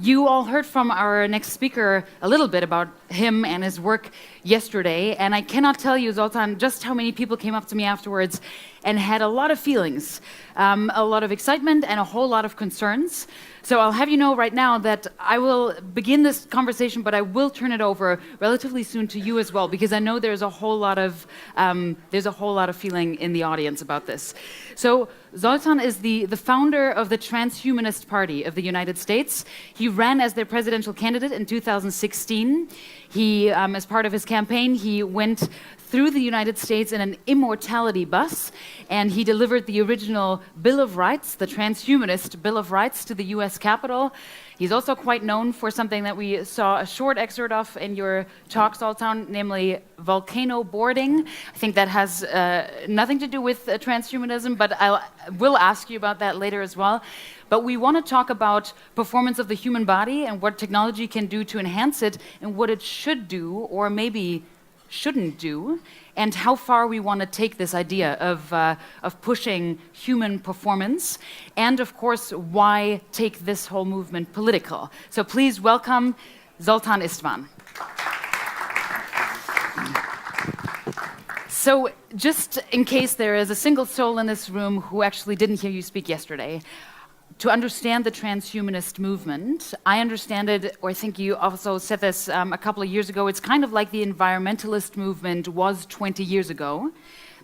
You all heard from our next speaker a little bit about him and his work yesterday, and I cannot tell you, Zoltan, just how many people came up to me afterwards and had a lot of feelings, a lot of excitement and a whole lot of concerns. So I'll have you know right now that I will begin this conversation, but I will turn it over relatively soon to you as well, because I know there's a whole lot of feeling in the audience about this. So Zoltan is the founder of the Transhumanist Party of the United States. He ran as their presidential candidate in 2016. He, as part of his campaign, he went through the United States in an immortality bus, and he delivered the original Bill of Rights, the Transhumanist Bill of Rights, to the US Capitol. He's also quite known for something that we saw a short excerpt of in your talk, Zoltan, namely volcano boarding. I think that has nothing to do with transhumanism, but I will ask you about that later as well. But we want to talk about performance of the human body and what technology can do to enhance it and what it should do, or maybe shouldn't do, and how far we want to take this idea of pushing human performance, and of course, why take this whole movement political. So please welcome Zoltan Istvan. So just in case there is a single soul in this room who actually didn't hear you speak yesterday, to understand the transhumanist movement, I understand it, or I think you also said this a couple of years ago, it's kind of like the environmentalist movement was 20 years ago.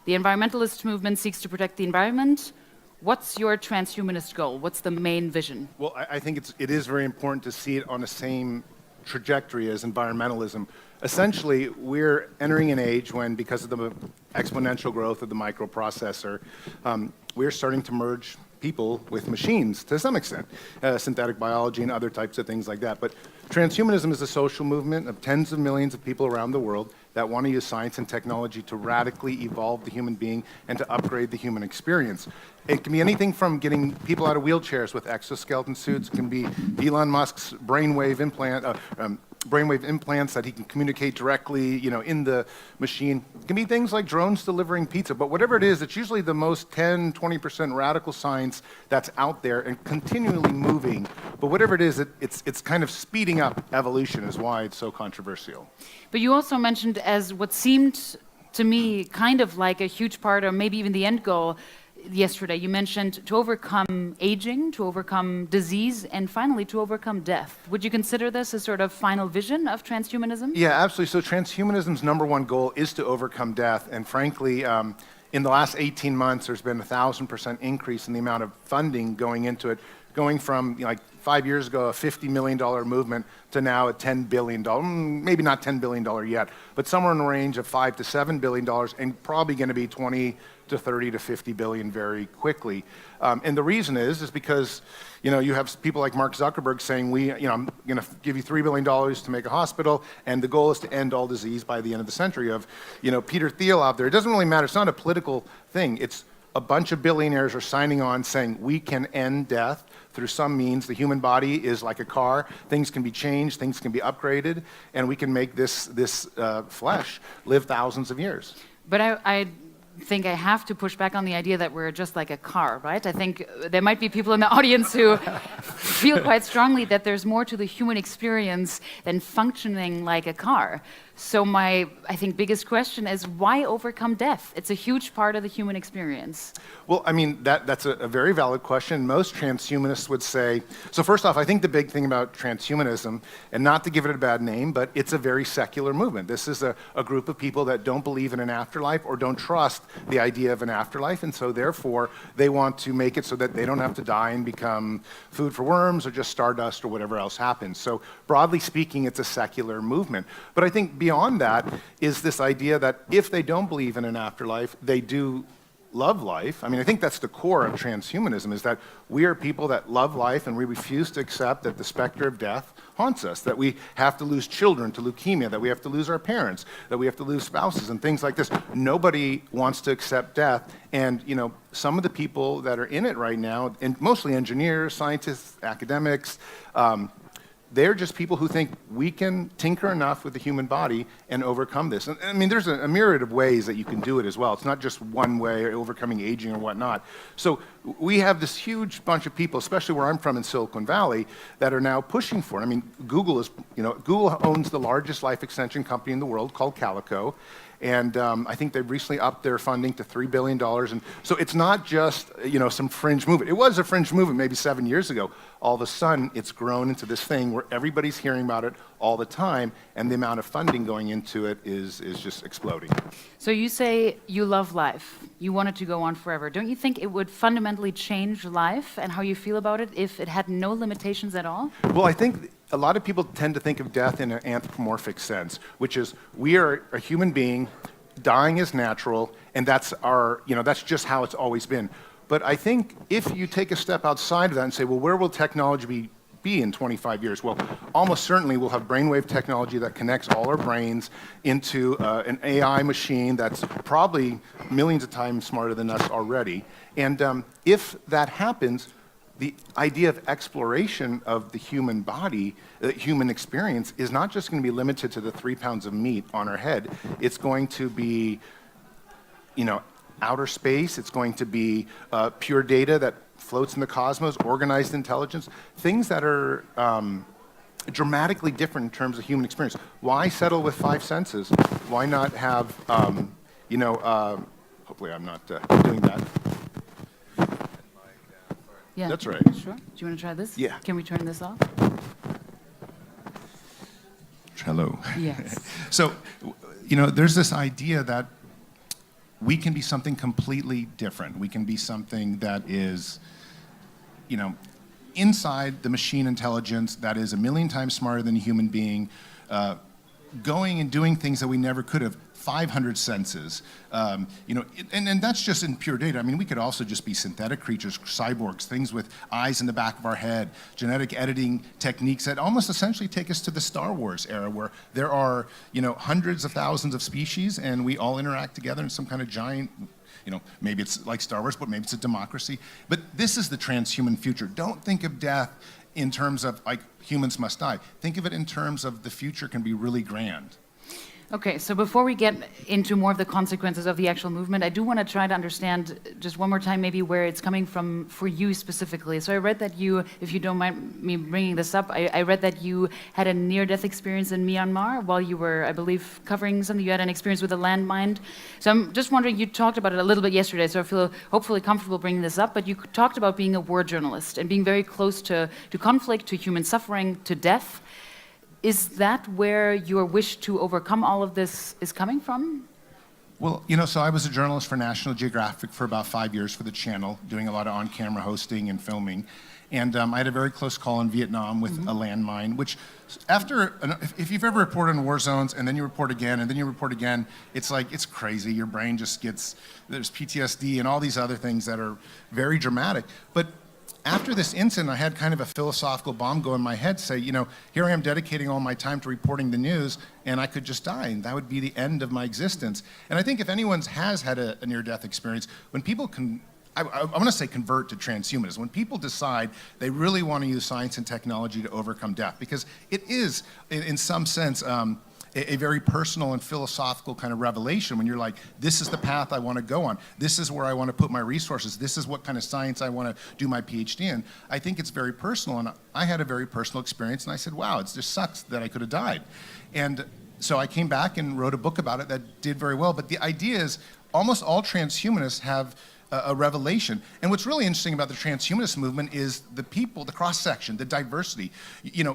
The environmentalist movement seeks to protect the environment. What's your transhumanist goal? What's the main vision? Well, I think it is very important to see it on the same trajectory as environmentalism. Essentially, we're entering an age when, because of the exponential growth of the microprocessor, we're starting to merge people with machines to some extent, synthetic biology and other types of things like that. But transhumanism is a social movement of tens of millions of people around the world that want to use science and technology to radically evolve the human being and to upgrade the human experience. It can be anything from getting people out of wheelchairs with exoskeleton suits. It can be Elon Musk's brainwave implants that he can communicate directly, in the machine. It can be things like drones delivering pizza, but whatever it is, it's usually the most 10, 20% radical science that's out there and continually moving. But whatever it is, it's kind of speeding up evolution is why it's so controversial. But you also mentioned, as what seemed to me kind of like a huge part, or maybe even the end goal, yesterday, you mentioned to overcome aging, to overcome disease, and finally to overcome death. Would you consider this a sort of final vision of transhumanism? Yeah, absolutely. So transhumanism's number one goal is to overcome death. And frankly, in the last 18 months, there's been 1,000% increase in the amount of funding going into it, going from 5 years ago, a $50 million movement to now a $10 billion, maybe not $10 billion yet, but somewhere in the range of $5 to $7 billion, and probably going to be 20 to 30 to 50 billion very quickly. And the reason is because, you have people like Mark Zuckerberg saying, I'm going to give you $3 billion to make a hospital, and the goal is to end all disease by the end of the century. Of, Peter Thiel out there. It doesn't really matter. It's not a political thing. It's a bunch of billionaires are signing on saying we can end death through some means. The human body is like a car. Things can be changed, things can be upgraded, and we can make this flesh live thousands of years. But I think I have to push back on the idea that we're just like a car, right? I think there might be people in the audience who feel quite strongly that there's more to the human experience than functioning like a car. So my, I think, biggest question is, why overcome death? It's a huge part of the human experience. Well, I mean, that's a very valid question. Most transhumanists would say, so first off, I think the big thing about transhumanism, and not to give it a bad name, but it's a very secular movement. This is a group of people that don't believe in an afterlife or don't trust the idea of an afterlife, and so therefore they want to make it so that they don't have to die and become food for worms or just stardust or whatever else happens. So broadly speaking, it's a secular movement. But I think beyond that is this idea that if they don't believe in an afterlife, they do love life. I mean, I think that's the core of transhumanism, is that we are people that love life and we refuse to accept that the specter of death haunts us, that we have to lose children to leukemia, that we have to lose our parents, that we have to lose spouses and things like this. Nobody wants to accept death. And, some of the people that are in it right now, and mostly engineers, scientists, academics, they're just people who think we can tinker enough with the human body and overcome this. And I mean, there's a myriad of ways that you can do it as well. It's not just one way, or overcoming aging or whatnot. So we have this huge bunch of people, especially where I'm from in Silicon Valley, that are now pushing for it. I mean, Google is, Google owns the largest life extension company in the world called Calico. And I think they've recently upped their funding to $3 billion. And so it's not just, some fringe movement. It was a fringe movement maybe 7 years ago. All of a sudden, it's grown into this thing where everybody's hearing about it all the time, and the amount of funding going into it is just exploding. So you say you love life. You want it to go on forever. Don't you think it would fundamentally change life and how you feel about it if it had no limitations at all? Well, I think a lot of people tend to think of death in an anthropomorphic sense, which is we are a human being, dying is natural, and that's that's just how it's always been. But I think if you take a step outside of that and say, well, where will technology be in 25 years? Well, almost certainly we'll have brainwave technology that connects all our brains into an AI machine that's probably millions of times smarter than us already. And if that happens, the idea of exploration of the human body, the human experience, is not just going to be limited to the 3 pounds of meat on our head. It's going to be, outer space. It's going to be pure data that floats in the cosmos, organized intelligence, things that are dramatically different in terms of human experience. Why settle with 5 senses? Why not have, hopefully I'm not doing that. Yeah. That's right. Sure. Do you want to try this? Yeah. Can we turn this off? Hello. Yes. So, there's this idea that we can be something completely different. We can be something that is, inside the machine intelligence that is a million times smarter than a human being, going and doing things that we never could have. 500 senses, and that's just in pure data. I mean, we could also just be synthetic creatures, cyborgs, things with eyes in the back of our head, genetic editing techniques that almost essentially take us to the Star Wars era, where there are, hundreds of thousands of species, and we all interact together in some kind of giant, maybe it's like Star Wars, but maybe it's a democracy. But this is the transhuman future. Don't think of death in terms of, like, humans must die. Think of it in terms of the future can be really grand. Okay, so before we get into more of the consequences of the actual movement, I do want to try to understand just one more time maybe where it's coming from for you specifically. So I read that you, if you don't mind me bringing this up, I read that you had a near-death experience in Myanmar while you were, I believe, covering something. You had an experience with a landmine. So I'm just wondering, you talked about it a little bit yesterday, so I feel hopefully comfortable bringing this up, but you talked about being a war journalist and being very close to conflict, to human suffering, to death. Is that where your wish to overcome all of this is coming from? Well, so I was a journalist for National Geographic for about 5 years for the channel, doing a lot of on-camera hosting and filming. And I had a very close call in Vietnam with a landmine, which if you've ever reported in war zones and then you report again and then you report again, it's like, it's crazy. Your brain just there's PTSD and all these other things that are very dramatic. But after this incident, I had kind of a philosophical bomb go in my head, say, here I am dedicating all my time to reporting the news, and I could just die, and that would be the end of my existence. And I think if anyone has had a near-death experience, when people I want to say convert to transhumanism, when people decide they really want to use science and technology to overcome death, because it is, in some sense, a very personal and philosophical kind of revelation when you're like, this is the path I want to go on. This is where I want to put my resources. This is what kind of science I want to do my PhD in. I think it's very personal, and I had a very personal experience, and I said, wow, it just sucks that I could have died. And so I came back and wrote a book about it that did very well. But the idea is almost all transhumanists have a revelation. And what's really interesting about the transhumanist movement is the people, the cross-section, the diversity.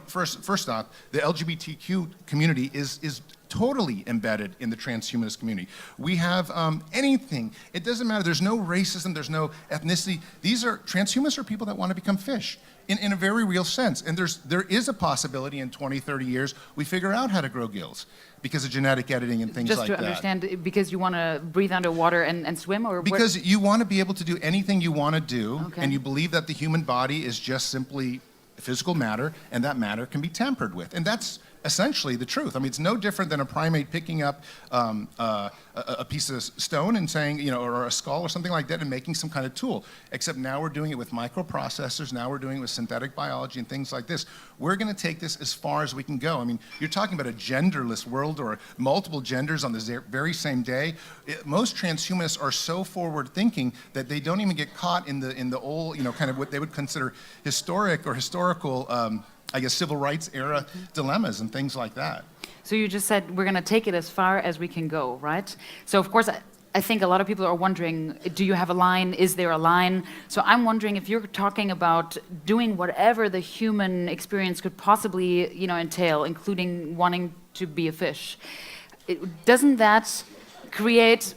First off, the LGBTQ community is totally embedded in the transhumanist community. We have anything. It doesn't matter. There's no racism. There's no ethnicity. Transhumanists are people that want to become fish in a very real sense. And there is a possibility in 20, 30 years we figure out how to grow gills because of genetic editing and things like that. Just to understand, because you want to breathe underwater and swim? Or because you want to be able to do anything you want to do, and you believe that the human body is just simply physical matter, and that matter can be tampered with. And that's essentially the truth. I mean, it's no different than a primate picking up a piece of stone and saying, or a skull or something like that and making some kind of tool. Except now we're doing it with microprocessors, now we're doing it with synthetic biology and things like this. We're going to take this as far as we can go. I mean, you're talking about a genderless world or multiple genders on the very same day. Most transhumanists are so forward thinking that they don't even get caught in the old, kind of what they would consider historic or historical civil rights era dilemmas and things like that. So you just said we're going to take it as far as we can go, right? So of course, I think a lot of people are wondering, do you have a line? Is there a line? So I'm wondering if you're talking about doing whatever the human experience could possibly, entail, including wanting to be a fish. Doesn't that create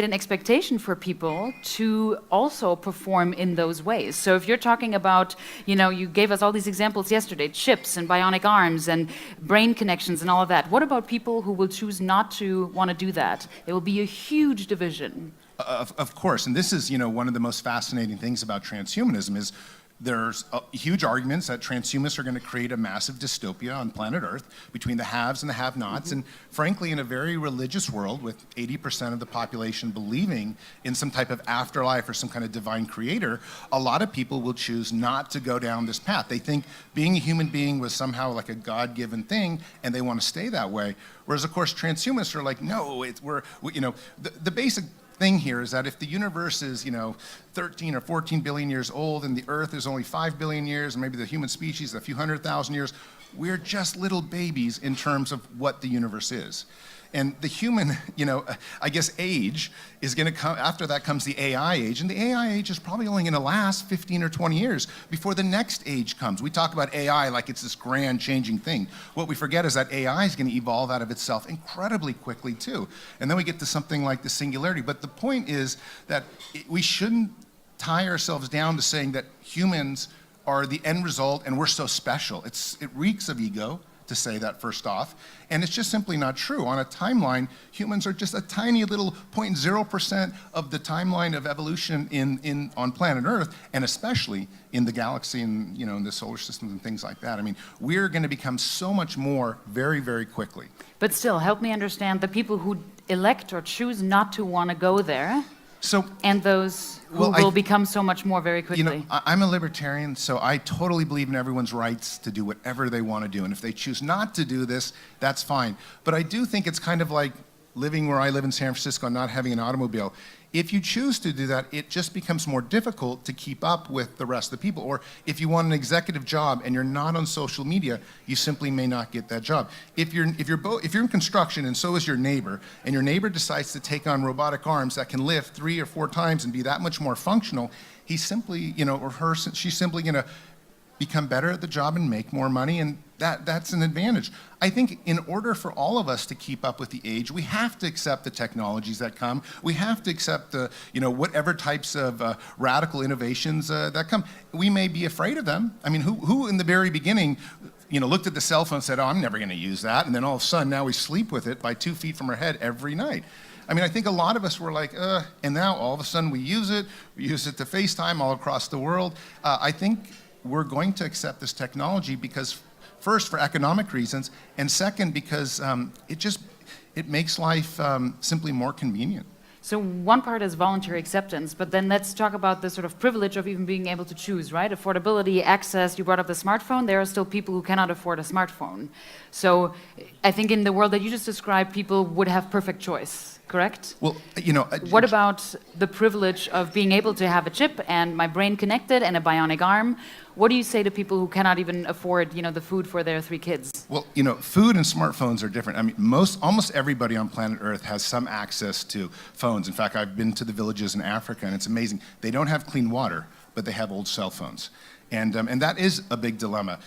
an expectation for people to also perform in those ways? So if you're talking about, you gave us all these examples yesterday, chips and bionic arms and brain connections and all of that. What about people who will choose not to want to do that? There will be a huge division. Of course, and this is, one of the most fascinating things about transhumanism is there's huge arguments that transhumanists are going to create a massive dystopia on planet Earth between the haves and the have-nots. And frankly, in a very religious world with 80% of the population believing in some type of afterlife or some kind of divine creator, a lot of people will choose not to go down this path. They think being a human being was somehow like a God-given thing, and they want to stay that way. Whereas, of course, transhumanists are like, no, the basic thing here is that if the universe is, 13 or 14 billion years old and the Earth is only 5 billion years, and maybe the human species a few 100,000 years, we're just little babies in terms of what the universe is. And the human, age is going to come, after that comes the AI age, and the AI age is probably only going to last 15 or 20 years before the next age comes. We talk about AI like it's this grand changing thing. What we forget is that AI is going to evolve out of itself incredibly quickly too. And then we get to something like the singularity. But the point is that we shouldn't tie ourselves down to saying that humans are the end result and we're so special. It reeks of ego to say that first off, and it's just simply not true. On a timeline, humans are just a tiny little 0.0% of the timeline of evolution on planet Earth, and especially in the galaxy and in the solar system and things like that. I mean, we're going to become so much more very, very quickly. But still, help me understand the people who elect or choose not to want to go there. And those who will become so much more very quickly. I'm a libertarian, so I totally believe in everyone's rights to do whatever they want to do. And if they choose not to do this, that's fine. But I do think it's kind of like living where I live in San Francisco and not having an automobile. If you choose to do that, it just becomes more difficult to keep up with the rest of the people. Or if you want an executive job and you're not on social media, you simply may not get that job. If you're in construction and so is your neighbor, and your neighbor decides to take on robotic arms that can lift 3 or 4 times and be that much more functional, he's simply, she's simply going to become better at the job and make more money, and that's an advantage. I think in order for all of us to keep up with the age, we have to accept the technologies that come. We have to accept the, whatever types of radical innovations that come. We may be afraid of them. I mean, who in the very beginning, looked at the cell phone and said, oh, I'm never going to use that, and then all of a sudden now we sleep with it by 2 feet from our head every night. I mean, I think a lot of us were like, and now all of a sudden we use it. We use it to FaceTime all across the world. I think we're going to accept this technology because, first, for economic reasons, and second, because it makes life simply more convenient. So one part is voluntary acceptance, but then let's talk about the sort of privilege of even being able to choose, right? Affordability, access, you brought up the smartphone. There are still people who cannot afford a smartphone. So I think in the world that you just described, people would have perfect choice, correct? Well, what about the privilege of being able to have a chip and my brain connected and a bionic arm? What do you say to people who cannot even afford, the food for their 3 kids? Well, food and smartphones are different. I mean, almost everybody on planet Earth has some access to phones. In fact, I've been to the villages in Africa, and it's amazing. They don't have clean water, but they have old cell phones. And that is a big dilemma.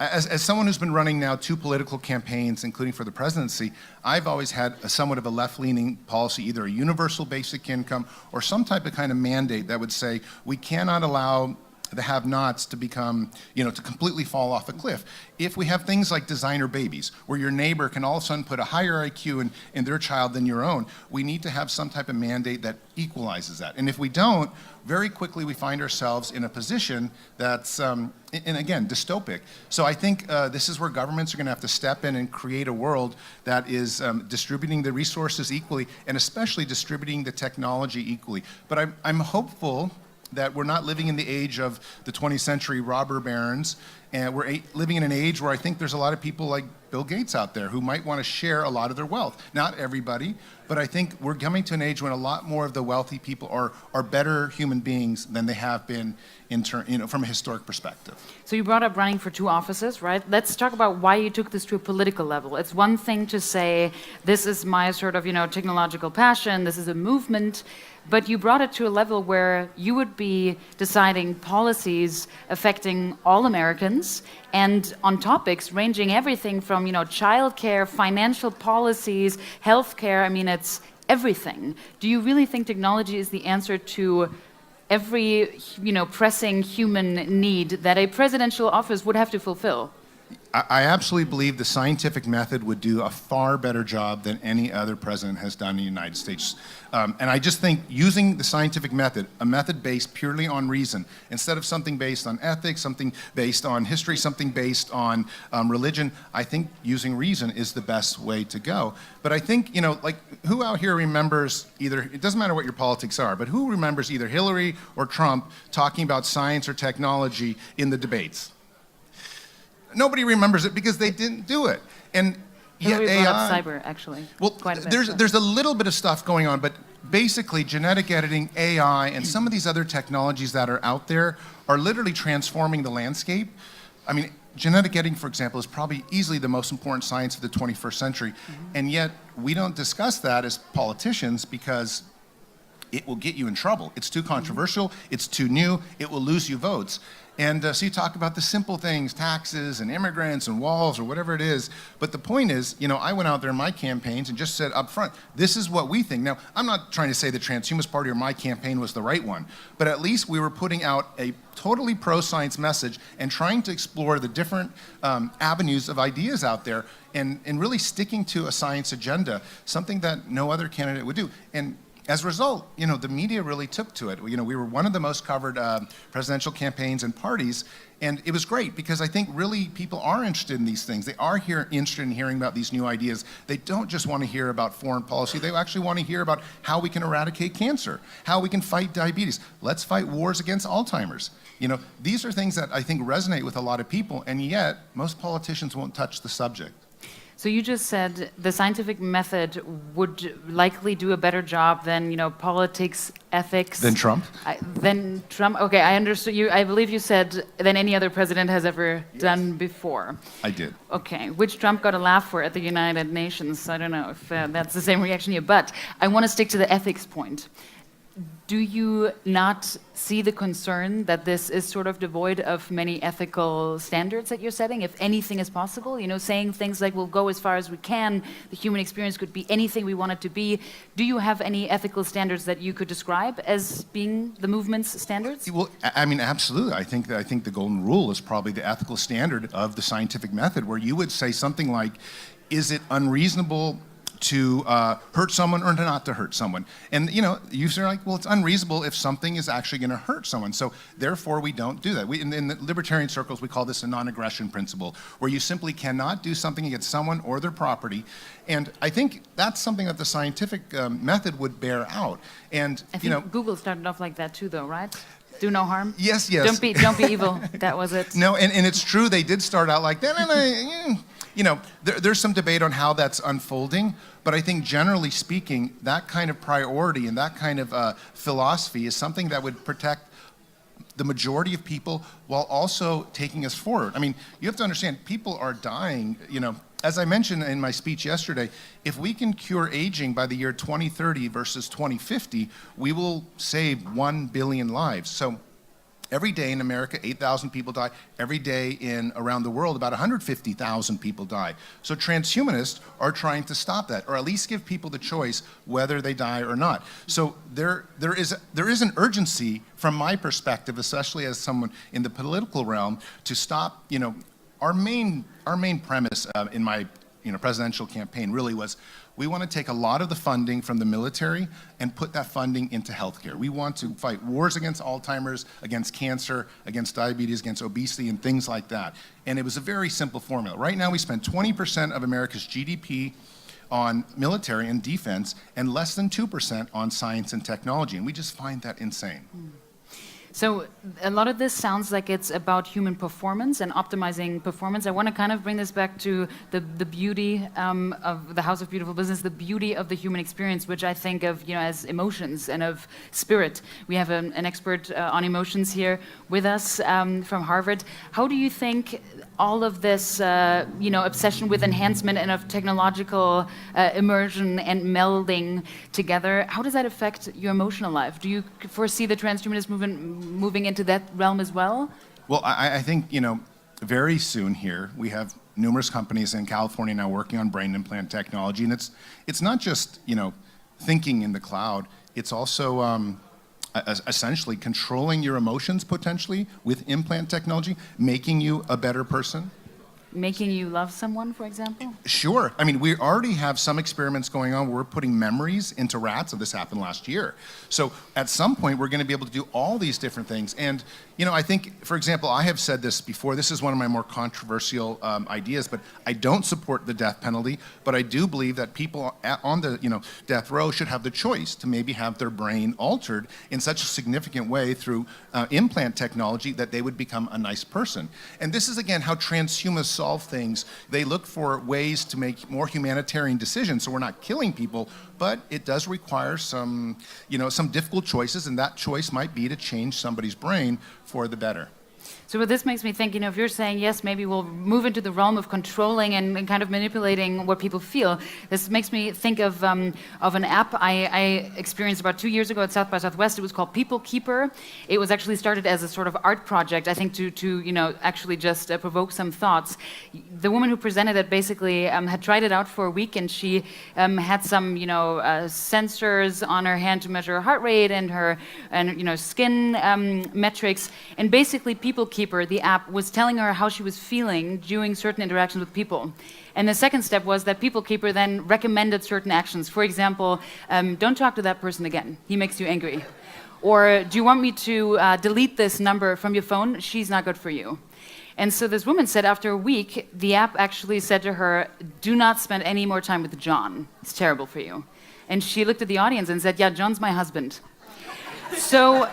As someone who's been running now 2 political campaigns, including for the presidency, I've always had somewhat of a left-leaning policy, either a universal basic income or some type of kind of mandate that would say we cannot allow the have-nots to become, to completely fall off a cliff. If we have things like designer babies, where your neighbor can all of a sudden put a higher IQ in their child than your own, we need to have some type of mandate that equalizes that. And if we don't, very quickly we find ourselves in a position that's, and again, dystopic. So I think this is where governments are going to have to step in and create a world that is distributing the resources equally, and especially distributing the technology equally. But I'm hopeful that we're not living in the age of the 20th century robber barons, and we're living in an age where I think there's a lot of people like Bill Gates out there who might want to share a lot of their wealth. Not everybody, but I think we're coming to an age when a lot more of the wealthy people are better human beings than they have been from a historic perspective. So you brought up running for 2 offices, right? Let's talk about why you took this to a political level. It's one thing to say, this is my sort of, technological passion, this is a movement, but you brought it to a level where you would be deciding policies affecting all Americans and on topics ranging everything from, childcare, financial policies, healthcare. I mean, it's everything. Do you really think technology is the answer to every, pressing human need that a presidential office would have to fulfill? I absolutely believe the scientific method would do a far better job than any other president has done in the United States. And I just think using the scientific method, a method based purely on reason, instead of something based on ethics, something based on history, something based on religion, I think using reason is the best way to go. But I think, who out here remembers either, it doesn't matter what your politics are, but who remembers either Hillary or Trump talking about science or technology in the debates? Nobody remembers it because they didn't do it. And yet Hillary AI, brought up cyber, actually. well, Quite a bit, there's a little bit of stuff going on, but basically genetic editing, AI, and some of these other technologies that are out there are literally transforming the landscape. I mean, genetic editing, for example, is probably easily the most important science of the 21st century, and yet we don't discuss that as politicians because it will get you in trouble. It's too controversial, it's too new, it will lose you votes. And so you talk about the simple things, taxes and immigrants and walls or whatever it is. But the point is, I went out there in my campaigns and just said up front, this is what we think. Now, I'm not trying to say the Transhumanist Party or my campaign was the right one, but at least we were putting out a totally pro-science message and trying to explore the different avenues of ideas out there and really sticking to a science agenda, something that no other candidate would do. And as a result, the media really took to it. We were one of the most covered presidential campaigns and parties, and it was great because I think really people are interested in these things. They are interested in hearing about these new ideas. They don't just want to hear about foreign policy. They actually want to hear about how we can eradicate cancer, how we can fight diabetes. Let's fight wars against Alzheimer's. These are things that I think resonate with a lot of people, and yet most politicians won't touch the subject. So you just said the scientific method would likely do a better job than, politics, ethics. Than Trump? Than Trump. Okay, I understood you. I believe you said than any other president has ever done before. I did. Okay, which Trump got a laugh for at the United Nations. I don't know if that's the same reaction here, but I want to stick to the ethics point. Do you not see the concern that this is sort of devoid of many ethical standards that you're setting? If anything is possible, saying things like we'll go as far as we can, the human experience could be anything we want it to be. Do you have any ethical standards that you could describe as being the movement's standards? Well, I mean, absolutely. I think the golden rule is probably the ethical standard of the scientific method, where you would say something like, is it unreasonable to hurt someone or not to hurt someone? And you say like, well, it's unreasonable if something is actually going to hurt someone, so therefore we don't do that. In the libertarian circles, we call this a non-aggression principle, where you simply cannot do something against someone or their property. And I think that's something that the scientific method would bear out. And I think Google started off like that too, though, right? Do no harm. Yes. Don't be evil. That was it. No, and it's true, they did start out like that, and there's some debate on how that's unfolding, but I think generally speaking, that kind of priority and that kind of philosophy is something that would protect the majority of people while also taking us forward. I mean, you have to understand, people are dying, as I mentioned in my speech yesterday, if we can cure aging by the year 2030 versus 2050, we will save 1 billion lives. So Every day in America, 8,000 people die. Every day around the world, about 150,000 people die. So transhumanists are trying to stop that, or at least give people the choice whether they die or not. So there is an urgency from my perspective, especially as someone in the political realm, to stop. Our main premise in my presidential campaign really was, we want to take a lot of the funding from the military and put that funding into healthcare. We want to fight wars against Alzheimer's, against cancer, against diabetes, against obesity, and things like that. And it was a very simple formula. Right now we spend 20% of America's GDP on military and defense, and less than 2% on science and technology, and we just find that insane. So a lot of this sounds like it's about human performance and optimizing performance. I want to kind of bring this back to the beauty of the House of Beautiful Business, the beauty of the human experience, which I think of as emotions and of spirit. We have an expert on emotions here with us from Harvard. How do you think all of this obsession with enhancement and of technological immersion and melding together, how does that affect your emotional life? Do you foresee the transhumanist movement moving into that realm as well? Well, I think, very soon here, we have numerous companies in California now working on brain implant technology, and it's not just, thinking in the cloud, it's also essentially controlling your emotions potentially with implant technology, making you a better person. Making you love someone, for example? Sure. I mean, we already have some experiments going on where we're putting memories into rats, and this happened last year. So at some point, we're going to be able to do all these different things. And, I think, for example, I have said this before, this is one of my more controversial ideas, but I don't support the death penalty, but I do believe that people on the, death row should have the choice to maybe have their brain altered in such a significant way through implant technology that they would become a nice person. And this is, again, how transhumanists solve things. They look for ways to make more humanitarian decisions, so we're not killing people, but it does require some difficult choices, and that choice might be to change somebody's brain for the better. So what this makes me think, if you're saying, yes, maybe we'll move into the realm of controlling and kind of manipulating what people feel, this makes me think of an app I experienced about 2 years ago at South by Southwest. It was called People Keeper. It was actually started as a sort of art project, I think, to actually just provoke some thoughts. The woman who presented it basically had tried it out for a week, and she had some, sensors on her hand to measure her heart rate and her skin metrics, and basically People Keeper, the app, was telling her how she was feeling during certain interactions with people. And the second step was that People Keeper then recommended certain actions. For example, don't talk to that person again. He makes you angry. Or do you want me to delete this number from your phone? She's not good for you. And so this woman said after a week, the app actually said to her, do not spend any more time with John. It's terrible for you. And she looked at the audience and said, yeah, John's my husband. So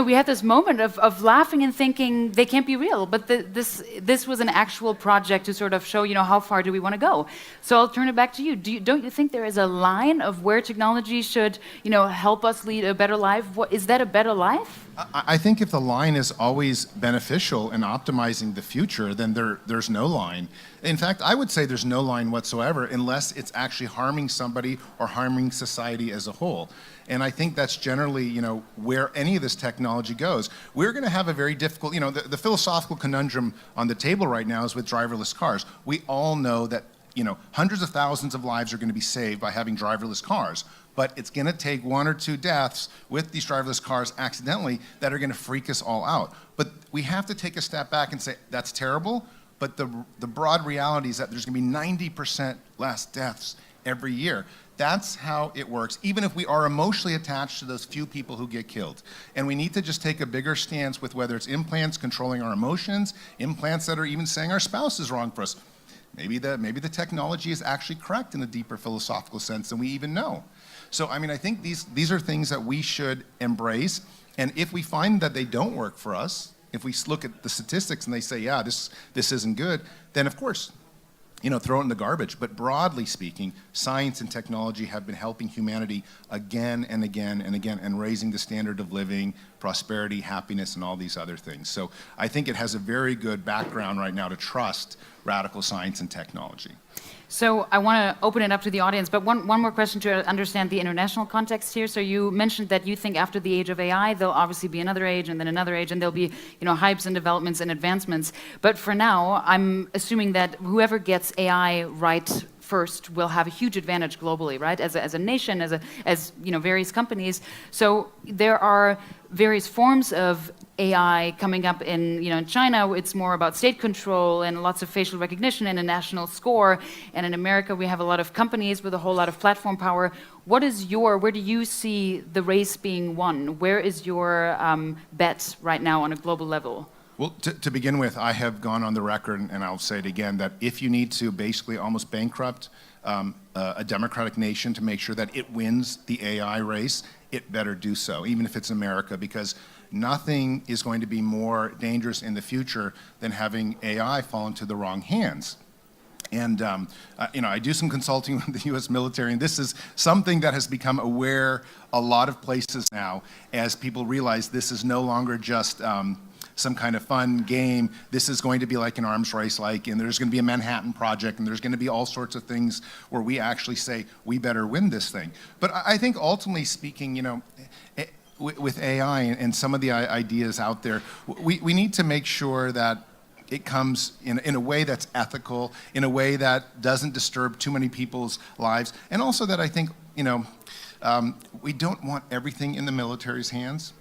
we had this moment of laughing and thinking they can't be real, but this was an actual project to sort of show, how far do we want to go. So I'll turn it back to you. Don't you think there is a line of where technology should, help us lead a better life? Is that a better life? I think if the line is always beneficial in optimizing the future, then there's no line. In fact, I would say there's no line whatsoever unless it's actually harming somebody or harming society as a whole. And I think that's generally, where any of this technology goes. We're going to have a very difficult, the philosophical conundrum on the table right now is with driverless cars. We all know that, hundreds of thousands of lives are going to be saved by having driverless cars. But it's going to take 1 or 2 deaths with these driverless cars accidentally that are going to freak us all out. But we have to take a step back and say, that's terrible, but the broad reality is that there's going to be 90% less deaths every year. That's how it works, even if we are emotionally attached to those few people who get killed. And we need to just take a bigger stance with whether it's implants controlling our emotions, implants that are even saying our spouse is wrong for us. Maybe the technology is actually correct in a deeper philosophical sense than we even know. So, I think these are things that we should embrace. And if we find that they don't work for us, if we look at the statistics and they say, yeah, this isn't good, then of course, throw it in the garbage. But broadly speaking, science and technology have been helping humanity again and again and again and raising the standard of living, prosperity, happiness, and all these other things. So I think it has a very good background right now to trust radical science and technology. So I want to open it up to the audience, but one more question to understand the international context here. So you mentioned that you think after the age of AI, there'll obviously be another age and then another age, and there'll be, hypes and developments and advancements. But for now, I'm assuming that whoever gets AI right first will have a huge advantage globally, right? As a nation, as various companies. So there are various forms of AI coming up in China. It's more about state control and lots of facial recognition and a national score. And in America, we have a lot of companies with a whole lot of platform power. Where do you see the race being won? Where is your bet right now on a global level? Well, to begin with, I have gone on the record, and I'll say it again, that if you need to basically almost bankrupt a democratic nation to make sure that it wins the AI race, it better do so, even if it's America, because nothing is going to be more dangerous in the future than having AI fall into the wrong hands. And I do some consulting with the U.S. military, and this is something that has become aware a lot of places now as people realize this is no longer just some kind of fun game. This is going to be like an arms race, and there's going to be a Manhattan Project, and there's going to be all sorts of things where we actually say, we better win this thing. But I think ultimately speaking, with AI and some of the ideas out there, we need to make sure that it comes in a way that's ethical, in a way that doesn't disturb too many people's lives, and also that I think, we don't want everything in the military's hands.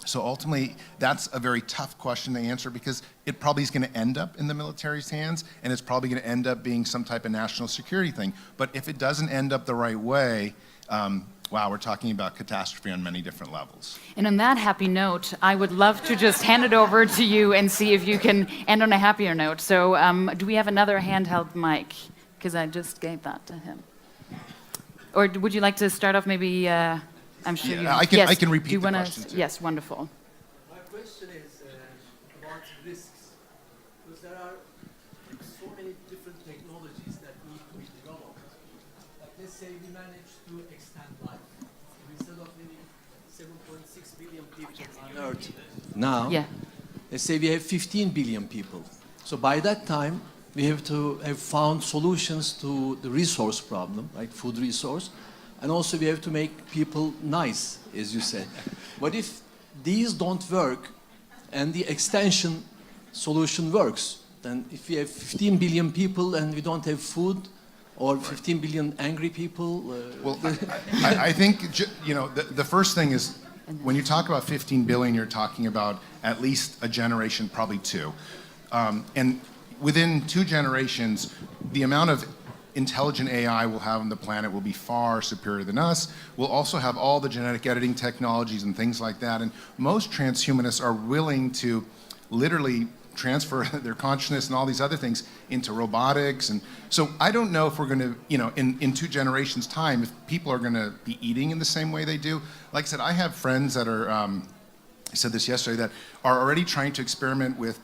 So ultimately, that's a very tough question to answer because it probably is going to end up in the military's hands, and it's probably going to end up being some type of national security thing. But if it doesn't end up the right way, wow, we're talking about catastrophe on many different levels. And on that happy note, I would love to just hand it over to you and see if you can end on a happier note. So do we have another handheld mic? Because I just gave that to him. Or would you like to start off maybe... I'm sure yeah, I can repeat the question too. Yes, wonderful. My question is about risks, because there are so many different technologies that need to be developed. Like let's say we manage to extend life. Instead of living 7.6 billion people on Earth now, let's say we have 15 billion people. So by that time, we have to have found solutions to the resource problem, right? Food resource. And also we have to make people nice, as you said. What if these don't work and the extension solution works? Then if we have 15 billion people and we don't have food, or 15 billion angry people? Well, I think, the first thing is, when you talk about 15 billion, you're talking about at least a generation, probably two. And within 2 generations, the amount of intelligent AI we'll have on the planet will be far superior than us. We'll also have all the genetic editing technologies and things like that. And most transhumanists are willing to literally transfer their consciousness and all these other things into robotics. And so I don't know if we're going to, in 2 generations' time, if people are going to be eating in the same way they do. Like I said, I have friends that are, I said this yesterday, that are already trying to experiment with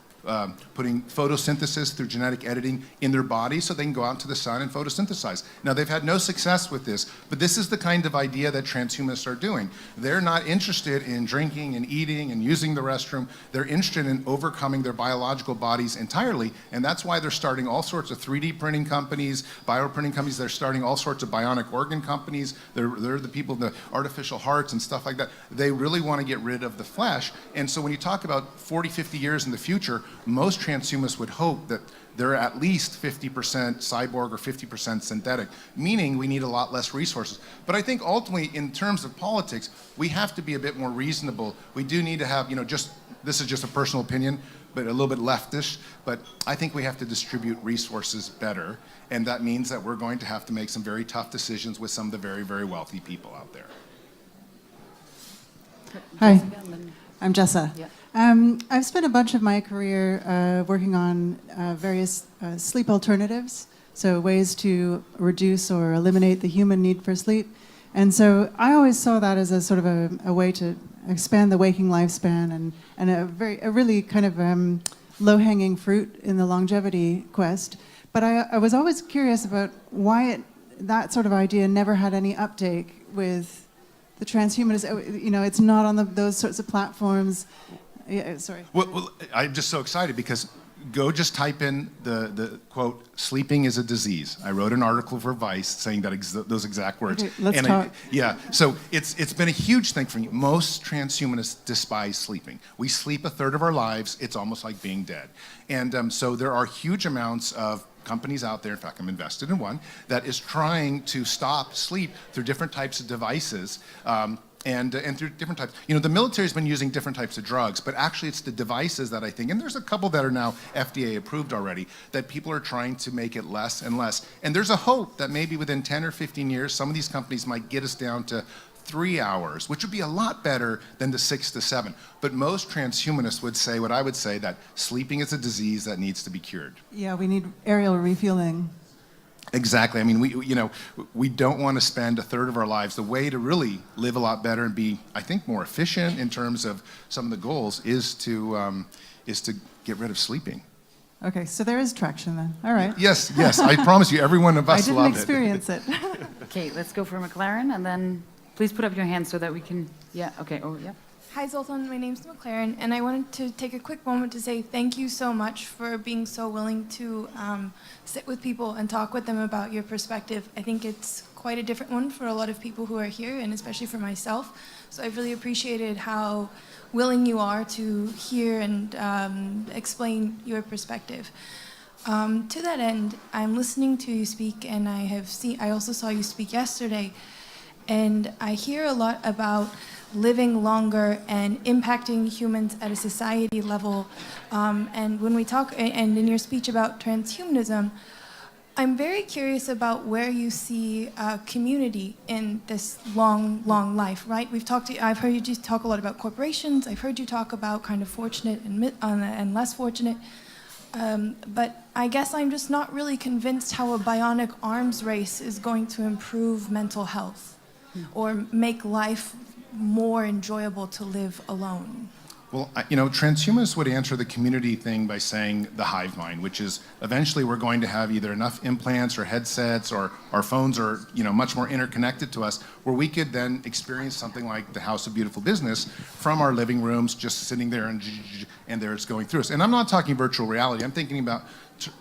putting photosynthesis through genetic editing in their bodies so they can go out into the sun and photosynthesize. Now, they've had no success with this, but this is the kind of idea that transhumanists are doing. They're not interested in drinking and eating and using the restroom. They're interested in overcoming their biological bodies entirely, and that's why they're starting all sorts of 3D printing companies, bioprinting companies. They're starting all sorts of bionic organ companies. They're the people, the artificial hearts and stuff like that. They really want to get rid of the flesh, and so when you talk about 40, 50 years in the future, most transhumanists would hope that they're at least 50% cyborg or 50% synthetic, meaning we need a lot less resources. But I think ultimately, in terms of politics, we have to be a bit more reasonable. We do need to have, this is just a personal opinion, but a little bit leftish, but I think we have to distribute resources better, and that means that we're going to have to make some very tough decisions with some of the very, very wealthy people out there. Hi, I'm Jessa. Yeah. I've spent a bunch of my career working on various sleep alternatives, so ways to reduce or eliminate the human need for sleep. And so I always saw that as a sort of a way to expand the waking lifespan and a really kind of low-hanging fruit in the longevity quest. But I was always curious about why that sort of idea never had any uptake with the transhumanists. It's not on those sorts of platforms. Yeah, sorry. Well, I'm just so excited because go just type in the quote, sleeping is a disease. I wrote an article for Vice saying that those exact words. Okay, let's talk. So it's been a huge thing for me. Most transhumanists despise sleeping. We sleep a third of our lives. It's almost like being dead. And so there are huge amounts of companies out there, in fact, I'm invested in one, that is trying to stop sleep through different types of devices. And through different types. The military's been using different types of drugs, but actually it's the devices that I think, and there's a couple that are now FDA approved already, that people are trying to make it less and less. And there's a hope that maybe within 10 or 15 years, some of these companies might get us down to 3 hours, which would be a lot better than the 6 to 7. But most transhumanists would say what I would say, that sleeping is a disease that needs to be cured. Yeah, we need aerial refueling. Exactly. I mean, we don't want to spend a third of our lives. The way to really live a lot better and be, I think, more efficient in terms of some of the goals is to get rid of sleeping. Okay, so there is traction then. All right. Yes. I promise you, every one of I us didn't loved experience it. Okay, let's go for McLaren, and then please put up your hand so that we can. Yeah. Okay. Oh, yeah. Hi Zoltan, my name's McLaren, and I wanted to take a quick moment to say thank you so much for being so willing to sit with people and talk with them about your perspective. I think it's quite a different one for a lot of people who are here, and especially for myself. So I've really appreciated how willing you are to hear and explain your perspective. To that end, I'm listening to you speak, and I also saw you speak yesterday, and I hear a lot about living longer and impacting humans at a society level. And when we talk, and in your speech about transhumanism, I'm very curious about where you see community in this long life, right? I've heard you just talk a lot about corporations. I've heard you talk about kind of fortunate and less fortunate. But I guess I'm just not really convinced how a bionic arms race is going to improve mental health or make life more enjoyable to live alone. Well, transhumanists would answer the community thing by saying the hive mind, which is eventually we're going to have either enough implants or headsets, or our phones are much more interconnected to us, where we could then experience something like the House of Beautiful Business from our living rooms, just sitting there and there it's going through us. And I'm not talking virtual reality. I'm thinking about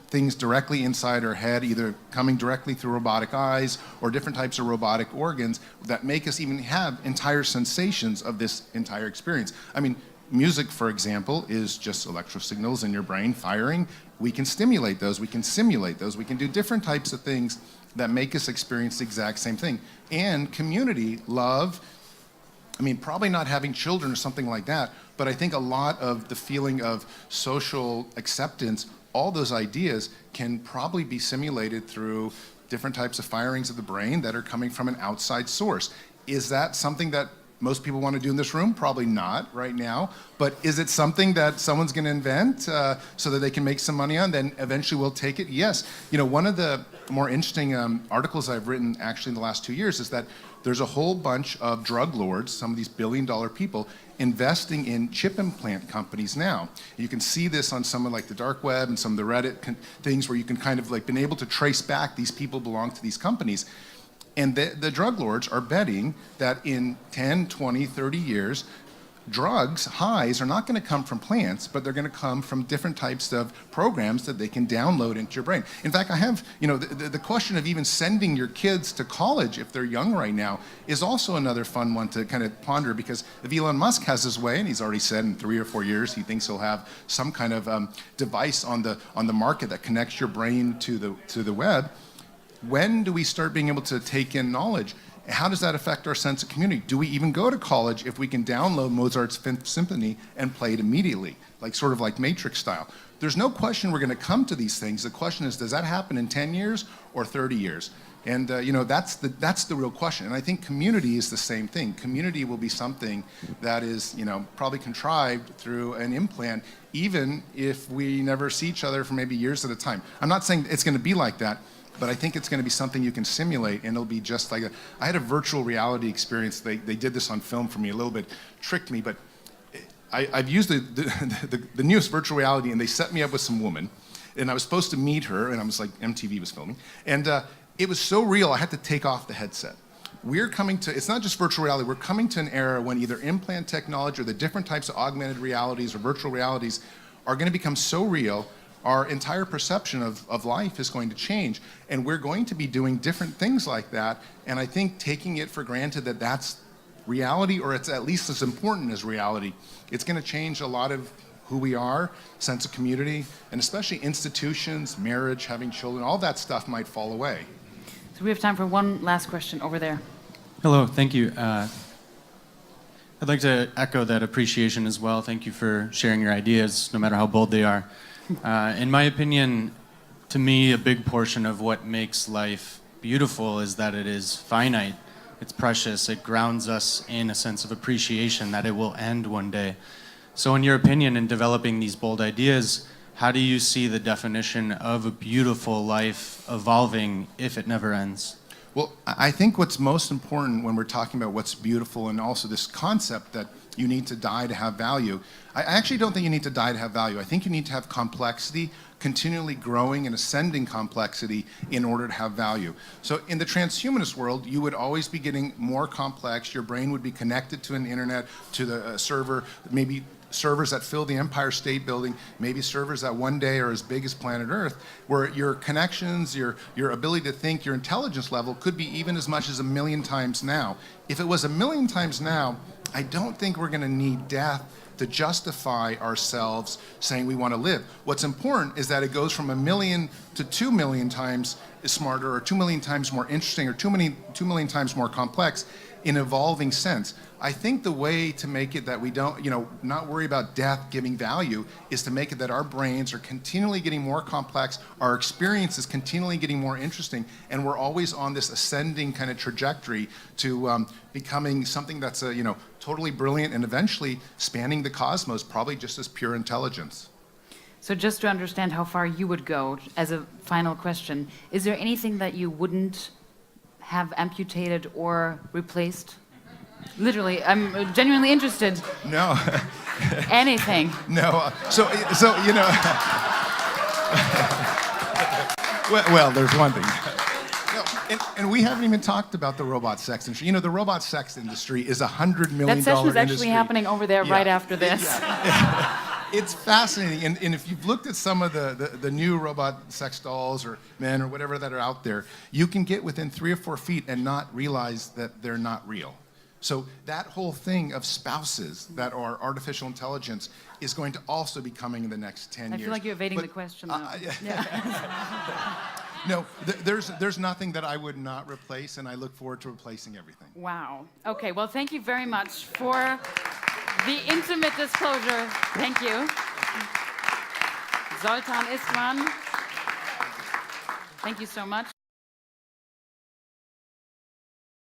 things directly inside our head, either coming directly through robotic eyes or different types of robotic organs that make us even have entire sensations of this entire experience. I mean, music, for example, is just electrical signals in your brain firing. We can stimulate those, we can simulate those, we can do different types of things that make us experience the exact same thing. And community, love, probably not having children or something like that, but I think a lot of the feeling of social acceptance, all those ideas can probably be simulated through different types of firings of the brain that are coming from an outside source. Is that something that most people want to do in this room? Probably not right now. But is it something that someone's going to invent so that they can make some money on? Then eventually we'll take it? Yes. One of the more interesting articles I've written actually in the last 2 years is that there's a whole bunch of drug lords, some of these billion-dollar people, investing in chip implant companies now. You can see this on some of like the dark web and some of the Reddit things where you can kind of like been able to trace back these people belong to these companies. And the drug lords are betting that in 10, 20, 30 years, drugs, highs, are not going to come from plants, but they're going to come from different types of programs that they can download into your brain. In fact, I have, the question of even sending your kids to college if they're young right now is also another fun one to kind of ponder, because if Elon Musk has his way, and he's already said in 3 or 4 years he thinks he'll have some kind of device on the market that connects your brain to the web, when do we start being able to take in knowledge? How does that affect our sense of community? Do we even go to college if we can download Mozart's Fifth Symphony and play it immediately, sort of like Matrix style? There's no question we're going to come to these things. The question is, does that happen in 10 years or 30 years? And that's the real question. And I think community is the same thing. Community will be something that is probably contrived through an implant, even if we never see each other for maybe years at a time. I'm not saying it's going to be like that, but I think it's going to be something you can simulate, and it'll be just like I had a virtual reality experience. They did this on film for me, a little bit tricked me, but I've used the newest virtual reality, and they set me up with some woman, and I was supposed to meet her, and I was like, MTV was filming, and it was so real I had to take off the headset. We're coming to, it's not just virtual reality, we're coming to an era when either implant technology or the different types of augmented realities or virtual realities are going to become so real, our entire perception of life is going to change. And we're going to be doing different things like that. And I think taking it for granted that that's reality, or it's at least as important as reality, it's going to change a lot of who we are, sense of community, and especially institutions, marriage, having children, all that stuff might fall away. So we have time for one last question over there. Hello, thank you. I'd like to echo that appreciation as well. Thank you for sharing your ideas, no matter how bold they are. In my opinion, to me, a big portion of what makes life beautiful is that it is finite. It's precious. It grounds us in a sense of appreciation that it will end one day. So in your opinion, in developing these bold ideas, how do you see the definition of a beautiful life evolving if it never ends? Well, I think what's most important when we're talking about what's beautiful, and also this concept that you need to die to have value, I actually don't think you need to die to have value. I think you need to have complexity, continually growing and ascending complexity in order to have value. So in the transhumanist world, you would always be getting more complex. Your brain would be connected to an internet, to the server, maybe servers that fill the Empire State Building, maybe servers that one day are as big as planet Earth, where your connections, your ability to think, your intelligence level could be even as much as 1 million times now. If it was 1 million times now, I don't think we're going to need death to justify ourselves saying we want to live. What's important is that it goes from 1 million to 2 million times smarter, or 2 million times more interesting, or 2 million times more complex in evolving sense. I think the way to make it that we don't, not worry about death giving value is to make it that our brains are continually getting more complex, our experience is continually getting more interesting, and we're always on this ascending kind of trajectory to becoming something that's totally brilliant, and eventually spanning the cosmos, probably just as pure intelligence. So just to understand how far you would go, as a final question, is there anything that you wouldn't have amputated or replaced? Literally, I'm genuinely interested. No. Anything. No. So well, there's one thing. No, and we haven't even talked about the robot sex industry. The robot sex industry is $100 million That session is actually industry. happening over there right after this. Yeah. It's fascinating, and if you've looked at some of the new robot sex dolls or men or whatever that are out there, you can get within 3 or 4 feet and not realize that they're not real. So that whole thing of spouses that are artificial intelligence is going to also be coming in the next 10 years. I feel like you're evading the question, though. No, there's nothing that I would not replace, and I look forward to replacing everything. Wow. Okay, well, thank you very much for the intimate disclosure. Thank you. Zoltan Istvan, thank you so much.